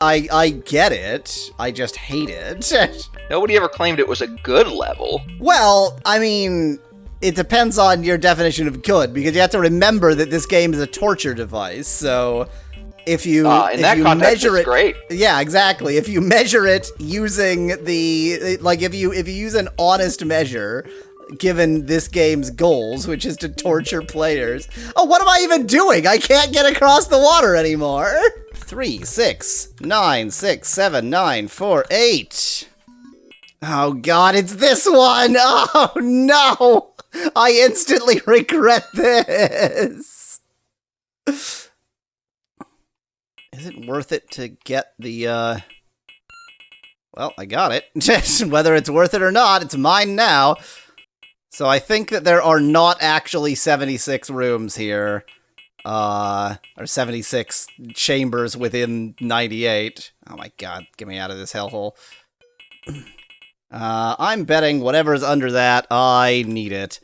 I get it. I just hate it. Nobody ever claimed it was a good level. Well, I mean, it depends on your definition of good, because you have to remember that this game is a torture device, so if you measure it, great. Yeah, exactly. If you measure it using if you use an honest measure, given this game's goals, which is to torture players. Oh, what am I even doing? I can't get across the water anymore. 3, 6, 9, 6, 7, 9, 4, 8. Oh god, it's this one! Oh no! I instantly regret this! Is it worth it to get the, Well, I got it. Whether it's worth it or not, it's mine now. So I think that there are not actually 76 rooms here. Or 76 chambers within 98. Oh my god, get me out of this hellhole. I'm betting whatever's under that, I need it.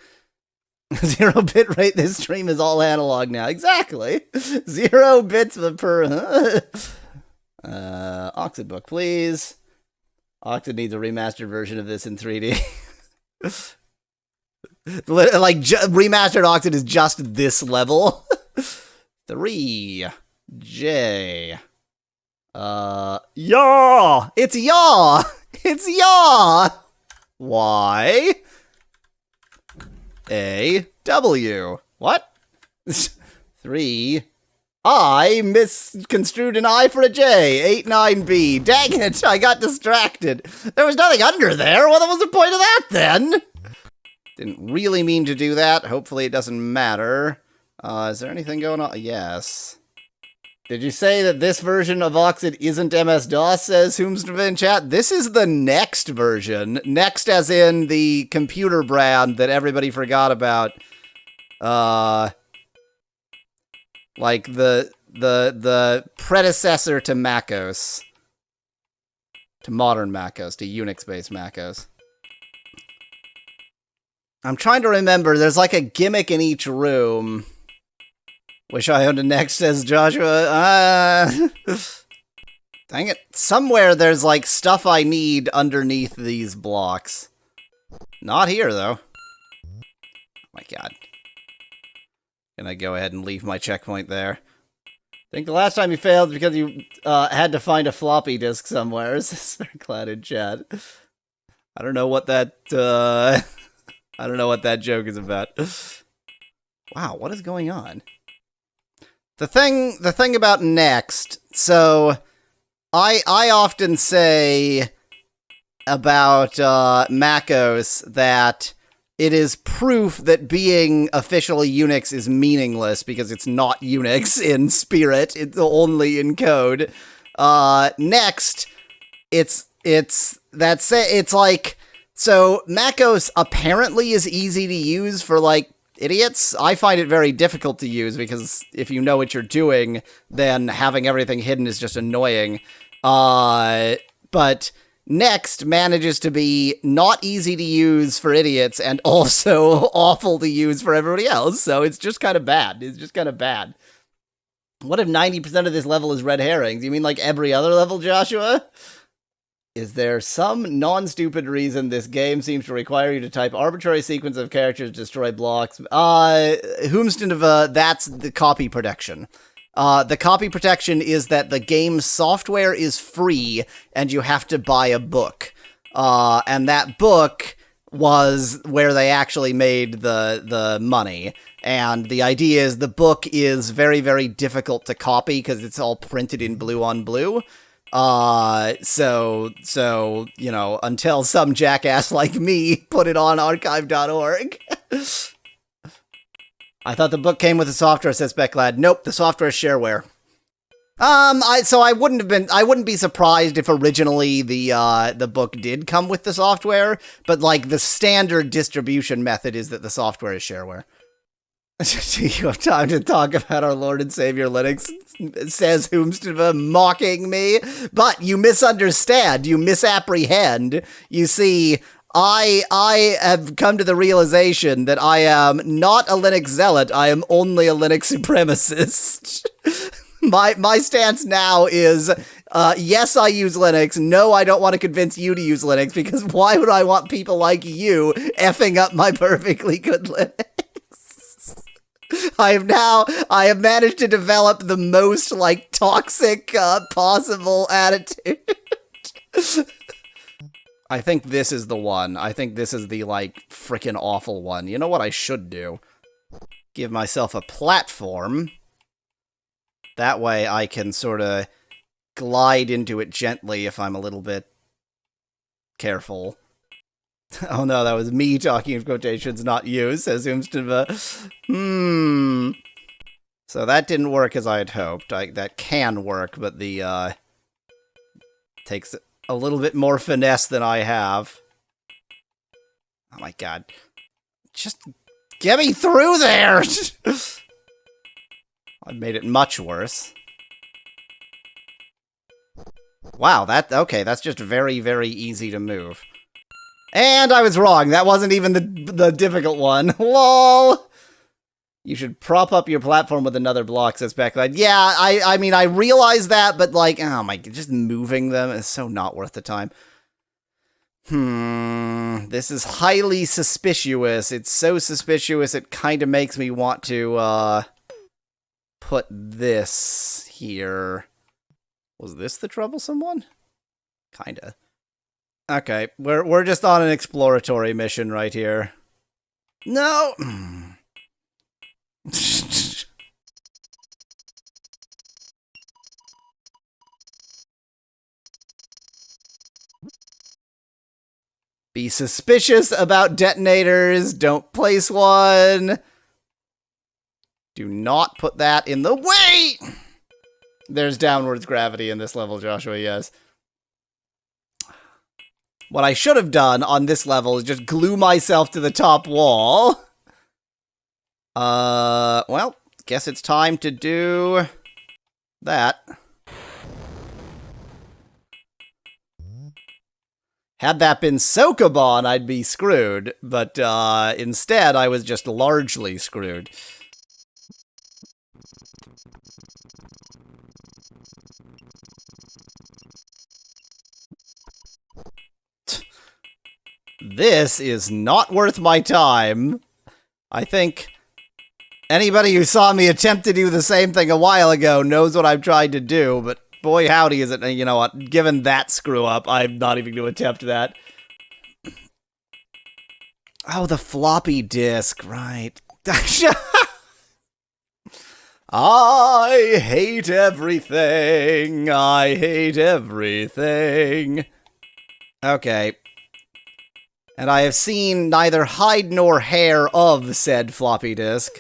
0 bit rate, this stream is all analog now. Exactly. 0 bits per... Oxyd book, please. Oxyd needs a remastered version of this in 3D. Like, remastered Oxyd is just this level. 3. J. Yaw! It's yaw! It's yaw! Y. A. W. What? 3. I misconstrued an I for a J. 8-9B. Dang it, I got distracted. There was nothing under there. What was the point of that, then? Didn't really mean to do that. Hopefully it doesn't matter. Is there anything going on? Yes. Did you say that this version of Oxyd isn't MS-DOS, says Whomstava in chat? This is the NeXT version. NeXT as in the computer brand that everybody forgot about. Like the predecessor to MacOS. To modern MacOS, to Unix-based MacOS. I'm trying to remember, there's like a gimmick in each room. Wish I owned a NeXT, says Joshua. Dang it. Somewhere there's like stuff I need underneath these blocks. Not here, though. Oh my god. Gonna go ahead and leave my checkpoint there. I think the last time you failed because you had to find a floppy disk somewhere, says Cloud in chat. I don't know what that, I don't know what that joke is about. Wow, what is going on? The thing about NeXT, so I often say about MacOS that it is proof that being officially Unix is meaningless because it's not Unix in spirit, it's only in code. NeXT, it's like, so macOS apparently is easy to use for like idiots. I find it very difficult to use because if you know what you're doing, then having everything hidden is just annoying. But NeXT manages to be not easy to use for idiots and also awful to use for everybody else, so it's just kind of bad. It's just kind of bad. What if 90% of this level is red herrings? You mean like every other level, Joshua? Is there some non-stupid reason this game seems to require you to type arbitrary sequence of characters to destroy blocks? Whomstava, that's the copy protection. The copy protection is that the game's software is free and you have to buy a book. And that book was where they actually made the money. And the idea is the book is very, very difficult to copy because it's all printed in blue on blue. So, you know, until some jackass like me put it on archive.org. I thought the book came with the software, says Becklad. Nope, the software is shareware. I wouldn't be surprised if originally the book did come with the software, but like the standard distribution method is that the software is shareware. Do you have time to talk about our Lord and Savior Linux? Says Whomstava, mocking me. But you misunderstand, you misapprehend. You see, I have come to the realization that I am not a Linux zealot, I am only a Linux supremacist. My stance now is Yes, I use Linux. No, I don't want to convince you to use Linux, because why would I want people like you effing up my perfectly good Linux? I have managed to develop the most, like, toxic, possible attitude. I think this is the one. I think this is the, like, frickin' awful one. You know what I should do? Give myself a platform. That way I can sort of glide into it gently if I'm a little bit careful. Oh no, that was me talking in quotations, not you, says Oomstava. So that didn't work as I had hoped. That can work, but the, takes a little bit more finesse than I have. Oh my god. Just get me through there! I made it much worse. Wow, okay, that's just very, very easy to move. And I was wrong, that wasn't even the difficult one. LOL! You should prop up your platform with another block, says Backlight. Yeah, I mean, I realize that, but like, oh my, just moving them is so not worth the time. This is highly suspicious. It's so suspicious it kind of makes me want to, put this here. Was this the troublesome one? Kinda. Okay, we're just on an exploratory mission right here. No! Be suspicious about detonators. Don't place one. Do not put that in the way! There's downwards gravity in this level, Joshua, yes. What I should have done on this level is just glue myself to the top wall. Well, guess it's time to do that. Had that been Sokoban, I'd be screwed, but instead I was just largely screwed. This is not worth my time. I think anybody who saw me attempt to do the same thing a while ago knows what I'm trying to do, but boy howdy is it, you know what, given that screw up, I'm not even going to attempt that. Oh, the floppy disk, right. I hate everything. I hate everything. Okay. And I have seen neither hide nor hair of said floppy disk.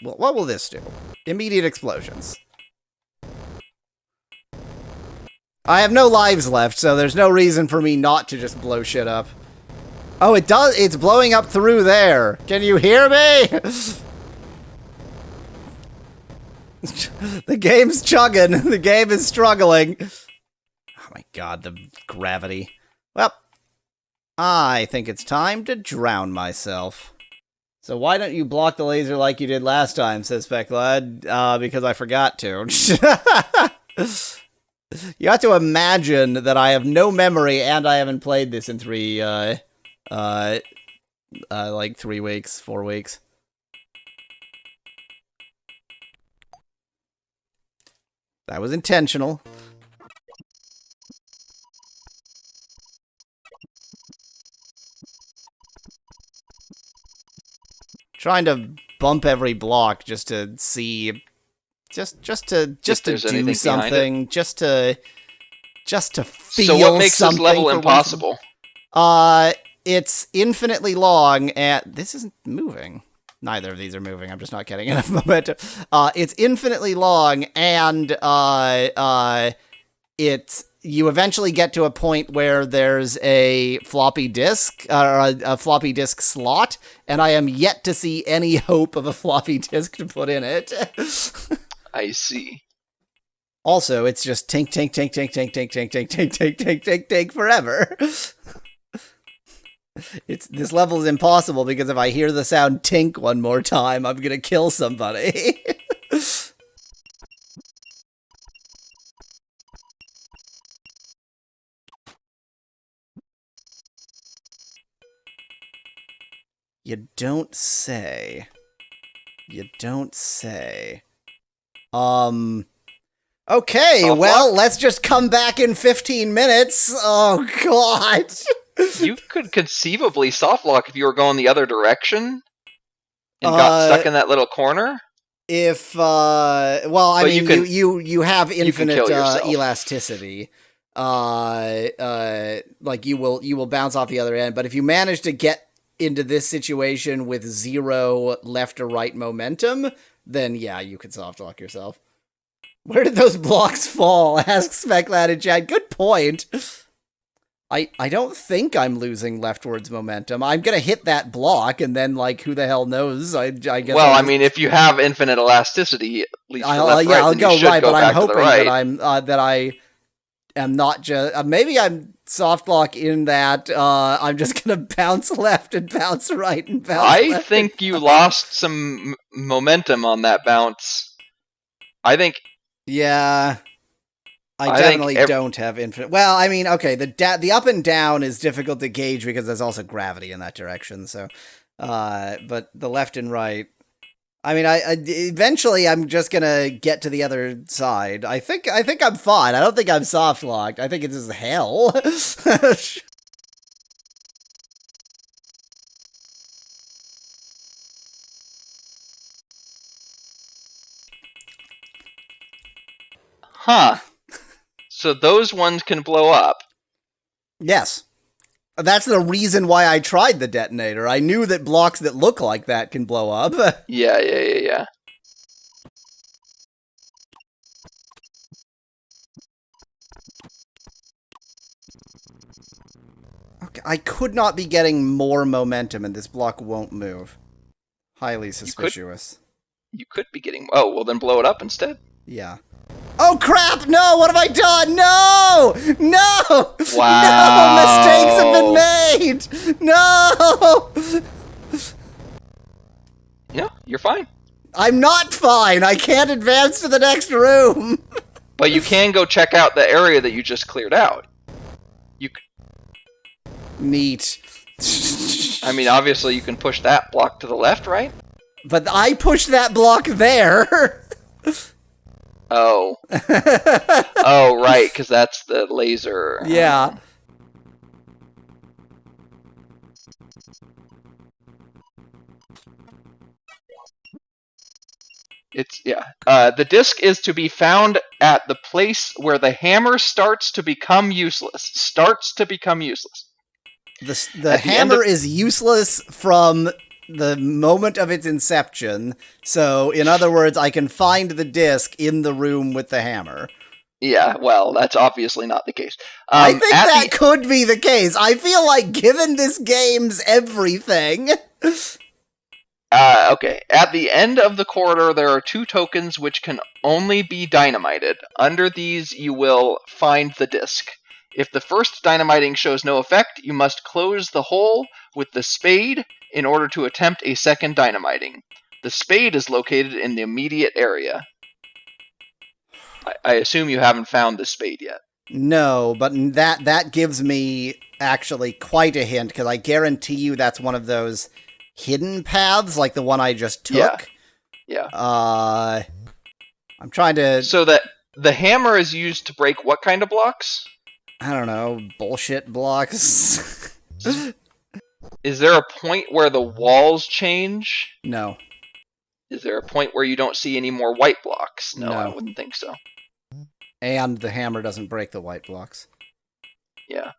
Well, what will this do? Immediate explosions. I have no lives left, so there's no reason for me not to just blow shit up. Oh, it does. It's blowing up through there. Can you hear me? The game's chugging. The game is struggling. Oh my god, the gravity. Well, I think it's time to drown myself. So why don't you block the laser like you did last time, says Specklad. Because I forgot to. You have to imagine that I have no memory and I haven't played this in like 3 weeks, 4 weeks. That was intentional. Trying to bump every block just to see, just to do something, just to feel something. So what makes this level impossible? It's infinitely long, and this isn't moving. Neither of these are moving. I'm just not getting enough momentum. It's infinitely long, and you eventually get to a point where there's a floppy disk, or a floppy disk slot, and I am yet to see any hope of a floppy disk to put in it. I see. Also, it's just tink, tink, tink, tink, tink, tink, tink, tink, tink, tink, tink, tink, tink forever. This level is impossible because if I hear the sound tink one more time, I'm gonna kill somebody. You don't say. You don't say. Okay, Soft well, lock? let's just come back in 15 minutes. Oh, God. You could conceivably softlock if you were going the other direction and got stuck in that little corner. Well, I But mean, you have infinite kill yourself. elasticity. Like you will bounce off the other end, but if you manage to get into this situation with 0 left or right momentum, then yeah, you could softlock yourself. Where did those blocks fall? Asks Speclad in chat. Good point. I don't think I'm losing leftwards momentum. I'm gonna hit that block, and then, like, who the hell knows? I guess. Well, I mean, if you have infinite elasticity, at least for left, yeah, right, I'll then go you should right, go but back I'm to the hoping right. that I am not just. Maybe I'm soft lock in that I'm just gonna bounce left and bounce right and bounce left. I think you lost some momentum on that bounce. I think. Yeah. I definitely don't have infinite. Well, I mean, okay, the up and down is difficult to gauge because there's also gravity in that direction. So, but the left and right. I mean, eventually I'm just gonna get to the other side. I think I'm fine. I don't think I'm soft locked. I think it's just hell. Huh. So those ones can blow up. Yes. That's the reason why I tried the detonator. I knew that blocks that look like that can blow up. Yeah. Okay, I could not be getting more momentum, and this block won't move. Highly suspicious. You could be getting. Oh, well, then blow it up instead. Yeah. Oh crap! No! What have I done? No! No! Wow. No! Mistakes have been made! No! No, you're fine. I'm not fine! I can't advance to the next room! But you can go check out the area that you just cleared out. Neat. I mean, obviously you can push that block to the left, right? But I pushed that block there! Oh. Oh, right, because that's the laser. Yeah. The disc is to be found at the place where the hammer starts to become useless. The hammer is useless from the moment of its inception. So, in other words, I can find the disc in the room with the hammer. Yeah, well, that's obviously not the case. I think that could be the case. I feel like, given this game's everything... Okay. At the end of the corridor, there are 2 tokens which can only be dynamited. Under these, you will find the disc. If the first dynamiting shows no effect, you must close the hole with the spade in order to attempt a second dynamiting. The spade is located in the immediate area. I assume you haven't found the spade yet. No, but that gives me actually quite a hint, because I guarantee you that's one of those hidden paths, like the one I just took. Yeah. I'm trying to... So that the hammer is used to break what kind of blocks? I don't know, bullshit blocks. Is there a point where the walls change? No. Is there a point where you don't see any more white blocks? No, No. I wouldn't think so. And the hammer doesn't break the white blocks. Yeah.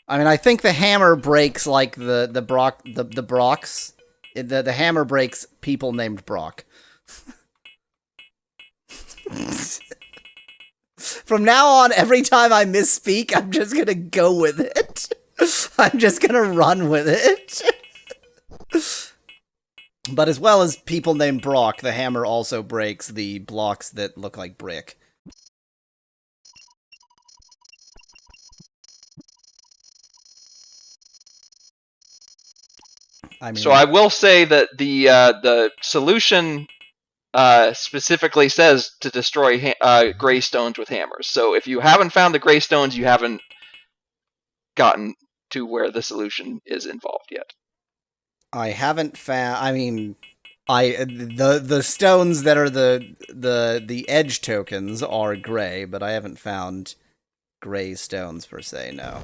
I mean, I think the hammer breaks, like, the Brocks. The hammer breaks people named Brock. From now on, every time I misspeak, I'm just gonna go with it. I'm just gonna run with it. But as well as people named Brock, the hammer also breaks the blocks that look like brick. So I will say that the solution specifically says to destroy gray stones with hammers. So if you haven't found the gray stones, you haven't gotten to where the solution is involved yet. I haven't found. I mean, the stones that are the edge tokens are gray, but I haven't found gray stones per se. No.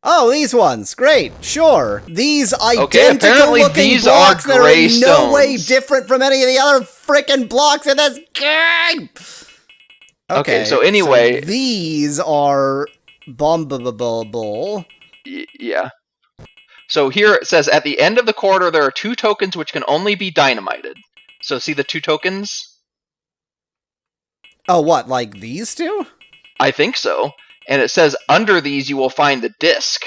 Oh, these ones. Great. Sure. These identical-looking blocks that are in no way different from any of the other frickin' blocks in this game! Okay, so anyway... So these are bombable. Yeah. So here it says, at the end of the corridor, there are 2 tokens which can only be dynamited. So see the 2 tokens? Oh, what, like these 2? I think so. And it says, under these you will find the disc.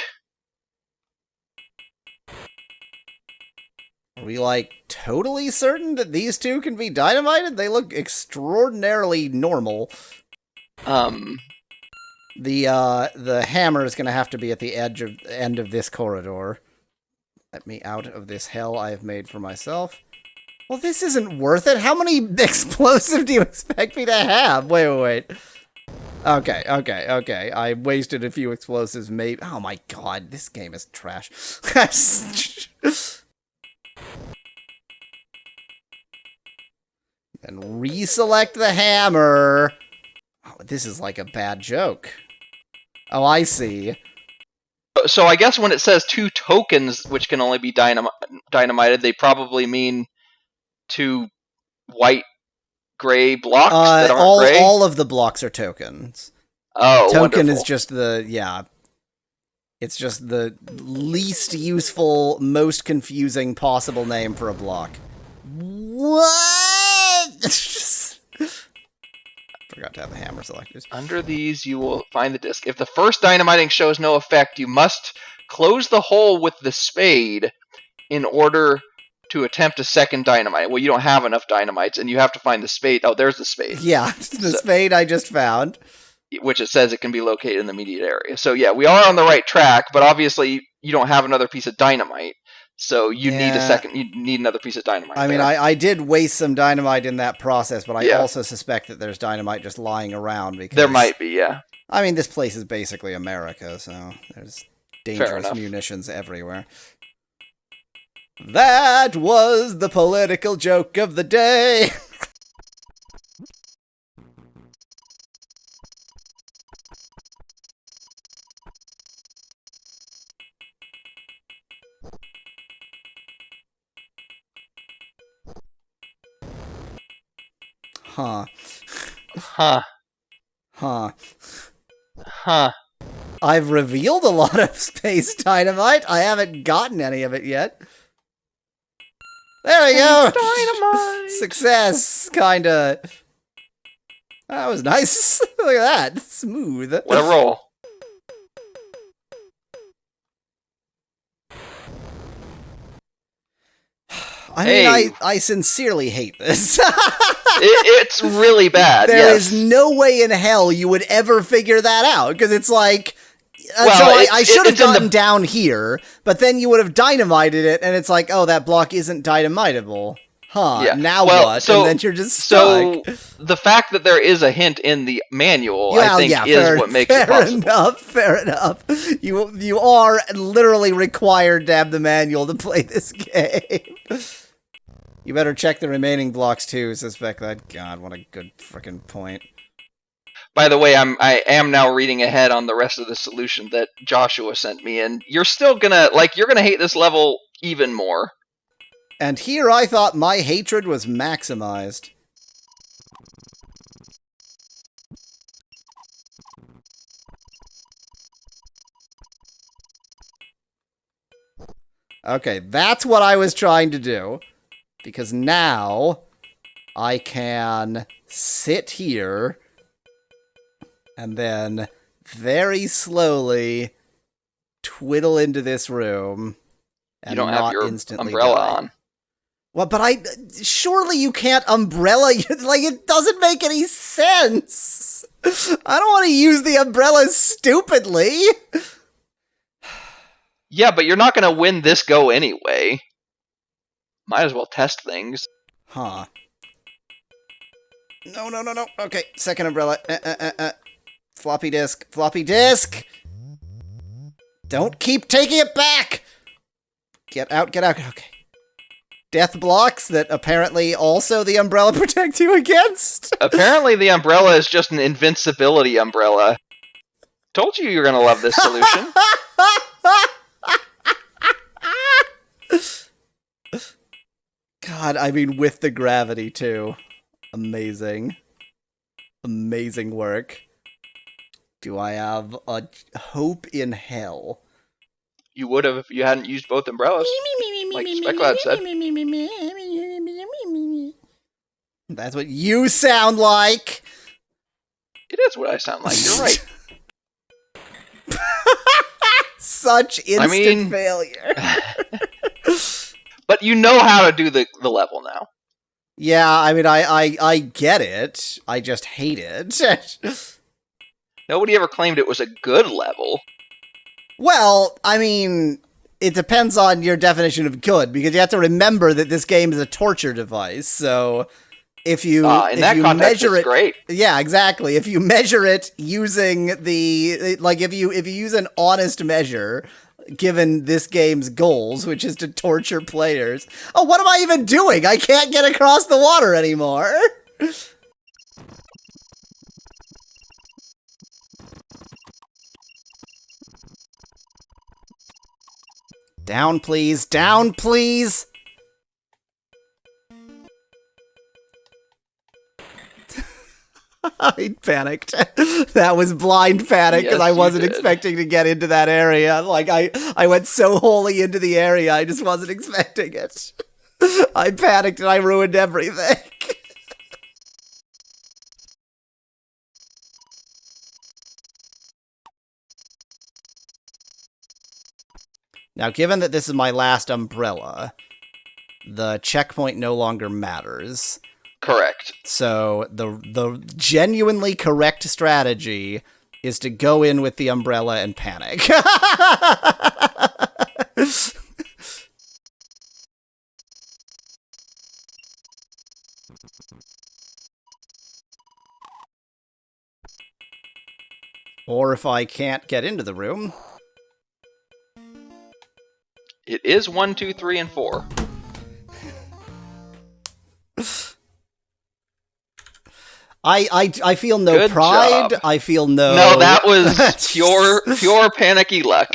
Are we, like, totally certain that these 2 can be dynamited? They look extraordinarily normal. The hammer is going to have to be at the end of this corridor. Let me out of this hell I have made for myself. Well, this isn't worth it. How many explosive do you expect me to have? Wait. Okay. I wasted a few explosives, maybe. Oh my god, this game is trash. And reselect the hammer. Oh, this is like a bad joke. Oh, I see. So I guess when it says 2 tokens which can only be dynamited, they probably mean 2 white gray blocks that aren't gray? All of the blocks are tokens. Oh, Token wonderful. is just it's just the least useful, most confusing possible name for a block. What? Forgot to have the hammer selectors. Under these, you will find the disc. If the first dynamiting shows no effect, you must close the hole with the spade in order to attempt a second dynamite. Well, you don't have enough dynamites, and you have to find the spade. Oh, there's the spade. Yeah, the spade I just found. Which it says it can be located in the immediate area. So yeah, we are on the right track, but obviously you don't have another piece of dynamite. So you need another piece of dynamite. I mean, I did waste some dynamite in that process, but I also suspect that there's dynamite just lying around. Because there might be, yeah. I mean, this place is basically America, so there's dangerous munitions everywhere. That was the political joke of the day. Huh. I've revealed a lot of space dynamite. I haven't gotten any of it yet. There we go. Dynamite. Success, kinda. That was nice. Look at that. Smooth. What a roll. I mean, I sincerely hate this. It's really bad. There is no way in hell you would ever figure that out, because it's like... I should have gotten down here, but then you would have dynamited it, and it's like, oh, that block isn't dynamitable. Huh, yeah. Now what? And then you're just stuck. So, the fact that there is a hint in the manual, I think, is what makes it possible. Fair enough. You are literally required to have the manual to play this game. You better check the remaining blocks, too, suspect that. God, what a good frickin' point. By the way, I am now reading ahead on the rest of the solution that Joshua sent me, and you're still gonna, you're gonna hate this level even more. And here I thought my hatred was maximized. Okay, that's what I was trying to do. Because now I can sit here and then very slowly twiddle into this room and you don't not have your instantly umbrella die. On. Well, but surely you can't umbrella, it doesn't make any sense. I don't want to use the umbrella stupidly. Yeah, but you're not going to win this go anyway. Might as well test things. Huh. No. Okay, second umbrella. Floppy disk. Floppy disk! Don't keep taking it back! Get out. Okay. Death blocks that apparently also the umbrella protects you against? Apparently the umbrella is just an invincibility umbrella. Told you you're gonna love this solution. God, I mean, with the gravity, too. Amazing. Amazing work. Do I have a hope in hell? You would have if you hadn't used both umbrellas. Like SpecLad said. That's what you sound like! It is what I sound like, you're right. Such instant failure. But you know how to do the level now. Yeah, I mean, I get it. I just hate it. Nobody ever claimed it was a good level. Well, I mean, it depends on your definition of good, because you have to remember that this game is a torture device, so if you, in that context, measure it's great. Yeah, exactly. If you measure it using if you use an honest measure, given this game's goals, which is to torture players. Oh, what am I even doing? I can't get across the water anymore. Down, please. Down, please. I panicked. That was blind panic because I wasn't expecting to get into that area. Like, I went so wholly into the area, I just wasn't expecting it. I panicked and I ruined everything. Now, given that this is my last umbrella, the checkpoint no longer matters. Correct. So the genuinely correct strategy is to go in with the umbrella and panic. Or if I can't get into the room... It is 1, 2, 3, and 4. I feel no Good pride. job. I feel no... No, that was pure panicky luck.